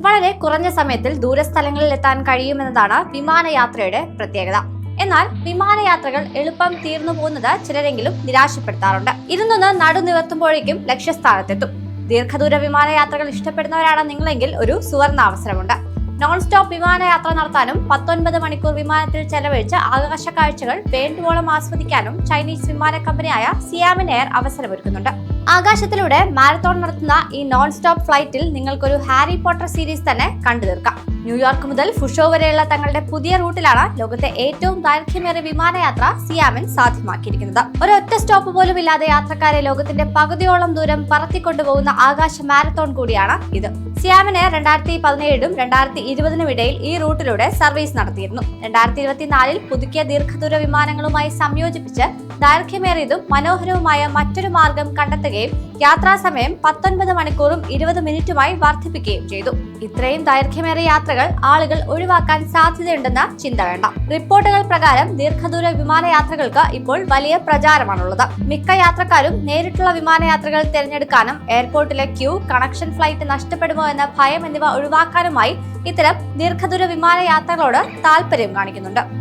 വളരെ കുറഞ്ഞ സമയത്തിൽ ദൂരസ്ഥലങ്ങളിൽ എത്താൻ കഴിയുമെന്നതാണ് വിമാനയാത്രയുടെ പ്രത്യേകത. എന്നാൽ വിമാനയാത്രകൾ എളുപ്പം തീർന്നു പോകുന്നത് ചിലരെങ്കിലും നിരാശപ്പെടുത്താറുണ്ട്. ഇരുന്നൊന്ന് നടുനിവർത്തുമ്പോഴേക്കും ലക്ഷ്യസ്ഥാനത്തെത്തും. ദീർഘദൂര വിമാനയാത്രകൾ ഇഷ്ടപ്പെടുന്നവരാണ് നിങ്ങളെങ്കിൽ ഒരു സുവർണ അവസരമുണ്ട്. നോൺ സ്റ്റോപ്പ് വിമാനയാത്ര നടത്താനും 19 മണിക്കൂർ വിമാനത്തിൽ ചെലവഴിച്ച് ആകാശ കാഴ്ചകൾ വേണ്ടുവോളം ആസ്വദിക്കാനും ചൈനീസ് വിമാന കമ്പനിയായ സിയാമിൻ എയർ അവസരമൊരുക്കുന്നുണ്ട്. ആകാശത്തിലൂടെ മാരത്തോൺ നടത്തുന്ന ഈ നോൺ സ്റ്റോപ്പ് ഫ്ലൈറ്റിൽ നിങ്ങൾക്കൊരു ഹാരി പോട്ടർ സീരീസ് തന്നെ കണ്ടു തീർക്കാം. ന്യൂയോർക്ക് മുതൽ ഫുഷോ വരെയുള്ള തങ്ങളുടെ പുതിയ റൂട്ടിലാണ് ലോകത്തെ ഏറ്റവും ദൈർഘ്യമേറിയ വിമാനയാത്ര സിയാമിൻ സാധ്യമാക്കിയിരിക്കുന്നത്. ഒരൊറ്റ സ്റ്റോപ്പ് പോലും ഇല്ലാതെ യാത്രക്കാരെ ലോകത്തിന്റെ പകുതിയോളം ദൂരം പറത്തിക്കൊണ്ടുപോകുന്ന ആകാശ മാരത്തോൺ കൂടിയാണ് ഇത്. സിയാമിൻ എയർ 2017 2020 ഇടയിൽ ഈ റൂട്ടിലൂടെ സർവീസ് നടത്തിയിരുന്നു. 2024 പുതുക്കിയ ദീർഘദൂര വിമാനങ്ങളുമായി സംയോജിപ്പിച്ച് ദൈർഘ്യമേറിയതും മനോഹരവുമായ മറ്റൊരു മാർഗം കണ്ടെത്തുകയും യാത്രാസമയം 19 മണിക്കൂറും 20 മിനിറ്റുമായി വർദ്ധിപ്പിക്കുകയും ചെയ്തു. ഇത്രയും ദൈർഘ്യമേറിയ യാത്രകൾ ആളുകൾ ഒഴിവാക്കാൻ സാധ്യതയുണ്ടെന്ന ചിന്ത വേണ്ട. റിപ്പോർട്ടുകൾ പ്രകാരം ദീർഘദൂര വിമാനയാത്രകൾക്ക് ഇപ്പോൾ വലിയ പ്രചാരമാണുള്ളത്. മിക്ക യാത്രക്കാരും നേരിട്ടുള്ള വിമാനയാത്രകൾ തിരഞ്ഞെടുക്കാനും എയർപോർട്ടിലെ ക്യൂ, കണക്ഷൻ ഫ്ലൈറ്റ് നഷ്ടപ്പെടുമോ എന്ന ഭയം എന്നിവ ഒഴിവാക്കാനുമായി ഇത്തരം ദീർഘദൂര വിമാനയാത്രകളോട് താല്പര്യം കാണിക്കുന്നുണ്ട്.